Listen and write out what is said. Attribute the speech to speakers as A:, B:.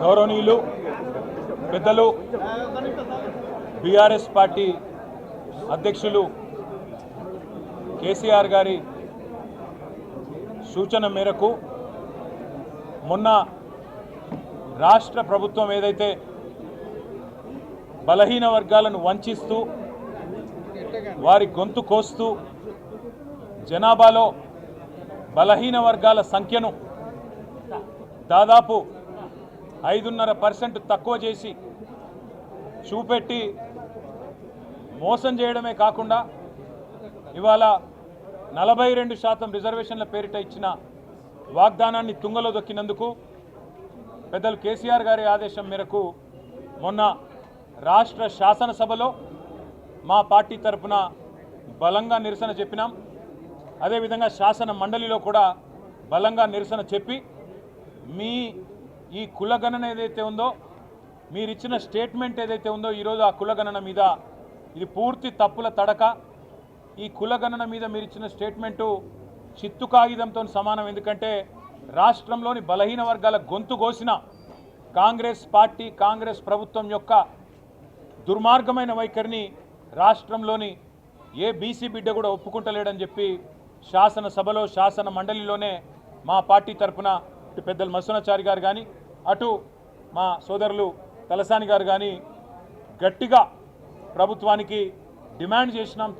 A: గౌరవనీయులు పెద్దలు BRS party అధ్యక్షులు కేసీఆర్ గారి సూచన మేరకు మొన్న రాష్ట్ర ప్రభుత్వం ఏదైతే బలహీన వర్గాలను వంచిస్తూ వారి గొంతు కోస్తూ జనాభాలో బలహీన వర్గాల సంఖ్యను దాదాపు 5.5% తక్కువ చేసి చూపెట్టి మోసం చేయడమే కాకుండా ఇవాళ 42% రిజర్వేషన్ల పేరిట ఇచ్చిన వాగ్దానాన్ని తుంగలో దొక్కినందుకు పెద్దలు కేసీఆర్ గారి ఆదేశం మేరకు మొన్న రాష్ట్ర శాసనసభలో మా పార్టీ తరఫున బలంగా నిరసన చెప్పినాం. అదేవిధంగా శాసన మండలిలో కూడా బలంగా నిరసన చెప్పి మీ ఈ కులగణన ఏదైతే ఉందో మీరు ఇచ్చిన స్టేట్మెంట్ ఏదైతే ఉందో ఈరోజు ఆ కులగణన మీద ఇది పూర్తి తప్పుల తడక. ఈ కులగణన మీద మీరు ఇచ్చిన స్టేట్మెంటు చిత్తు కాగితంతో సమానం. ఎందుకంటే రాష్ట్రంలోని బలహీన వర్గాల గొంతు కోసిన కాంగ్రెస్ పార్టీ కాంగ్రెస్ ప్రభుత్వం యొక్క దుర్మార్గమైన వైఖరిని రాష్ట్రంలోని ఏ బీసీ బిడ్డ కూడా ఒప్పుకుంటలేడని చెప్పి శాసనసభలో శాసన మండలిలోనే మా పార్టీ తరఫున ఇటు పెద్దలు మత్స్యనాచారి గారు కానీ అటు మా సోదరులు తలసాని గారు కానీ గట్టిగా ప్రభుత్వానికి డిమాండ్ చేసినాం,